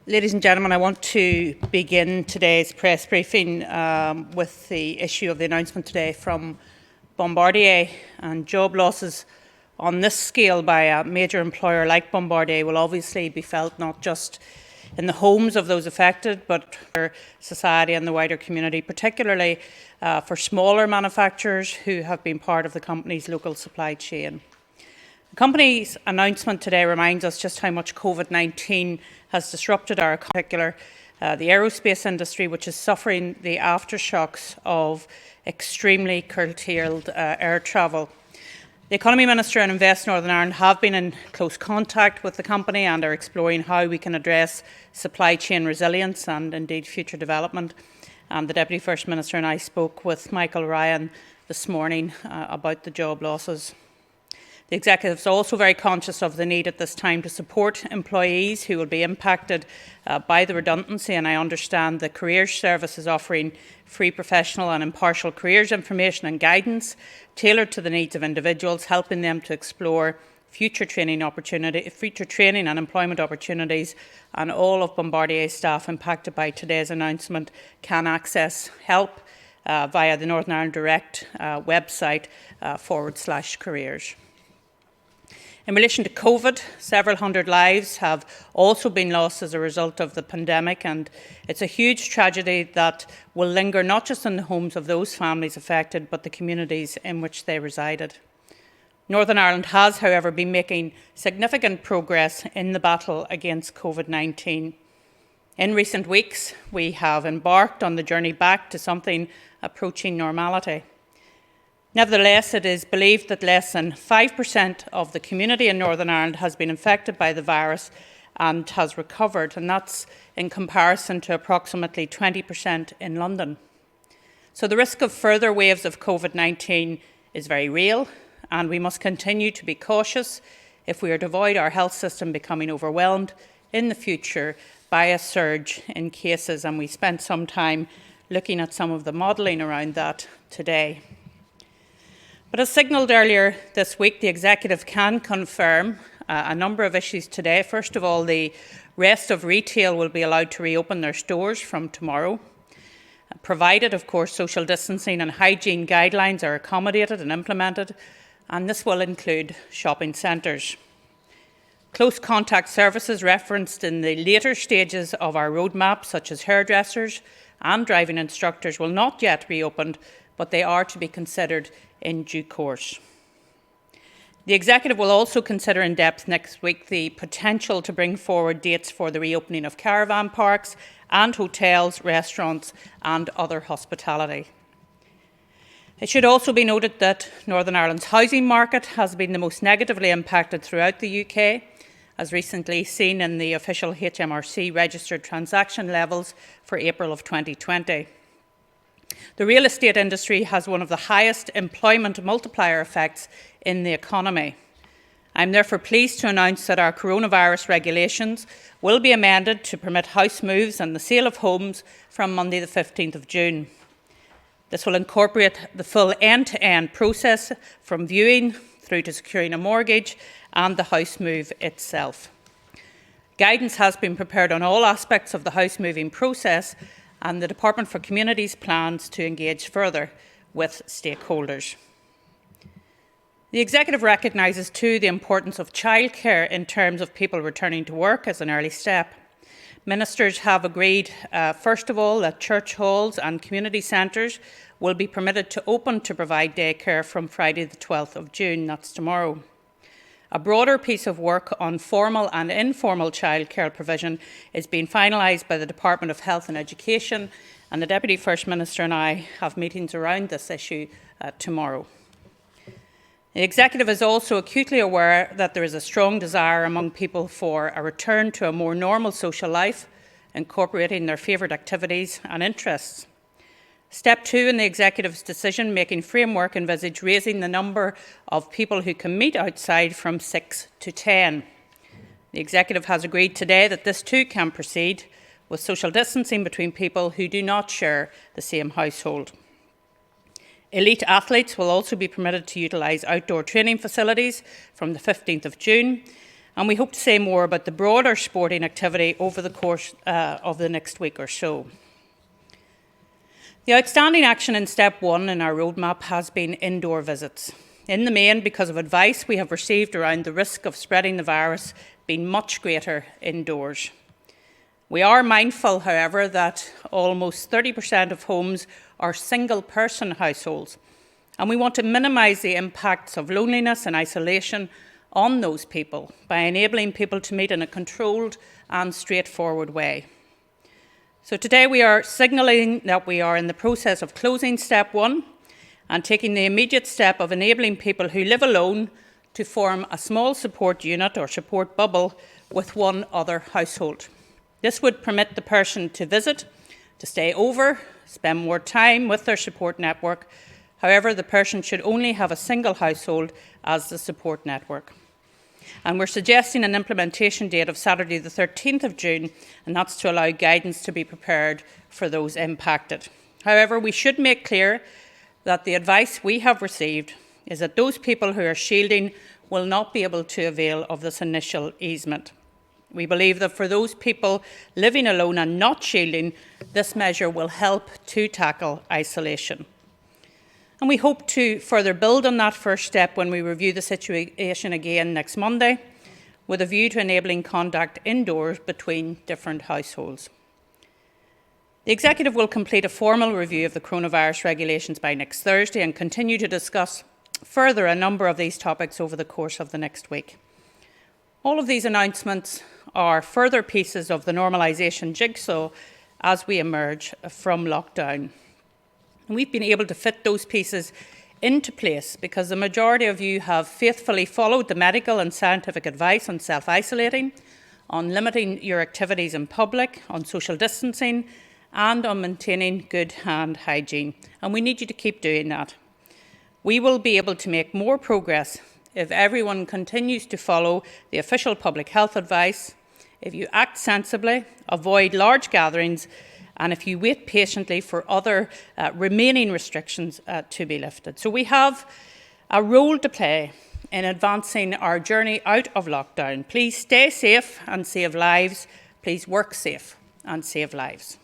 Ladies and gentlemen, I want to begin today's press briefing with the issue of the announcement today from Bombardier. And job losses on this scale by a major employer like Bombardier will obviously be felt not just in the homes of those affected, but for society and the wider community, particularly for smaller manufacturers who have been part of the company's local supply chain. The company's announcement today reminds us just how much COVID-19 has disrupted our particular the aerospace industry, which is suffering the aftershocks of extremely curtailed air travel. The Economy Minister and Invest Northern Ireland have been in close contact with the company and are exploring how we can address supply chain resilience and indeed future development. The Deputy First Minister and I spoke with Michael Ryan this morning about the job losses. The Executive is also very conscious of the need at this time to support employees who will be impacted by the redundancy, and I understand the Careers Service is offering free professional and impartial careers information and guidance tailored to the needs of individuals, helping them to explore future training and employment opportunities. And all of Bombardier's staff impacted by today's announcement can access help via the Northern Ireland Direct website /careers. In relation to COVID, several hundred lives have also been lost as a result of the pandemic, and it's a huge tragedy that will linger not just in the homes of those families affected, but the communities in which they resided. Northern Ireland has, however, been making significant progress in the battle against COVID-19. In recent weeks, we have embarked on the journey back to something approaching normality. Nevertheless, it is believed that less than 5% of the community in Northern Ireland has been infected by the virus and has recovered, and that's in comparison to approximately 20% in London. So the risk of further waves of COVID-19 is very real, and we must continue to be cautious if we are to avoid our health system becoming overwhelmed in the future by a surge in cases, and we spent some time looking at some of the modelling around that today. But as signalled earlier this week, the Executive can confirm a number of issues today. First of all, the rest of retail will be allowed to reopen their stores from tomorrow, provided, of course, social distancing and hygiene guidelines are accommodated and implemented, and this will include shopping centres. Close contact services referenced in the later stages of our roadmap, such as hairdressers and driving instructors, will not yet reopen, but they are to be considered in due course. The Executive will also consider in depth next week the potential to bring forward dates for the reopening of caravan parks and hotels, restaurants and other hospitality. It should also be noted that Northern Ireland's housing market has been the most negatively impacted throughout the UK, as recently seen in the official HMRC registered transaction levels for April of 2020. The real estate industry has one of the highest employment multiplier effects in the economy. I'm therefore pleased to announce that our coronavirus regulations will be amended to permit house moves and the sale of homes from Monday the 15th of June. This will incorporate the full end-to-end process from viewing through to securing a mortgage and the house move itself. Guidance has been prepared on all aspects of the house moving process, and the Department for Communities plans to engage further with stakeholders. The Executive recognises too the importance of childcare in terms of people returning to work as an early step. Ministers have agreed, first of all, that church halls and community centres will be permitted to open to provide daycare from Friday the 12th of June, that's tomorrow. A broader piece of work on formal and informal childcare provision is being finalised by the Department of Health and Education, and the Deputy First Minister and I have meetings around this issue tomorrow. The Executive is also acutely aware that there is a strong desire among people for a return to a more normal social life, incorporating their favourite activities and interests. Step 2 in the Executive's decision-making framework envisaged raising the number of people who can meet outside from 6 to 10. The Executive has agreed today that this too can proceed with social distancing between people who do not share the same household. Elite athletes will also be permitted to utilise outdoor training facilities from the 15th of June, And we hope to say more about the broader sporting activity over the course of the next week or so. The outstanding action in step 1 in our roadmap has been indoor visits. In the main, because of advice we have received around the risk of spreading the virus being much greater indoors. We are mindful, however, that almost 30% of homes are single-person households, and we want to minimise the impacts of loneliness and isolation on those people by enabling people to meet in a controlled and straightforward way. So today we are signalling that we are in the process of closing step 1 and taking the immediate step of enabling people who live alone to form a small support unit or support bubble with one other household. This would permit the person to visit, to stay over, spend more time with their support network. However, the person should only have a single household as the support network. And we're suggesting an implementation date of Saturday the 13th of June, and that's to allow guidance to be prepared for those impacted. However, we should make clear that the advice we have received is that those people who are shielding will not be able to avail of this initial easement. We believe that for those people living alone and not shielding, this measure will help to tackle isolation. And we hope to further build on that first step when we review the situation again next Monday, with a view to enabling contact indoors between different households. The Executive will complete a formal review of the coronavirus regulations by next Thursday and continue to discuss further a number of these topics over the course of the next week. All of these announcements are further pieces of the normalisation jigsaw as we emerge from lockdown. We've been able to fit those pieces into place because the majority of you have faithfully followed the medical and scientific advice on self-isolating, on limiting your activities in public, on social distancing, and on maintaining good hand hygiene. And we need you to keep doing that. We will be able to make more progress if everyone continues to follow the official public health advice, if you act sensibly, avoid large gatherings, and if you wait patiently for other remaining restrictions to be lifted. So we have a role to play in advancing our journey out of lockdown. Please stay safe and save lives. Please work safe and save lives.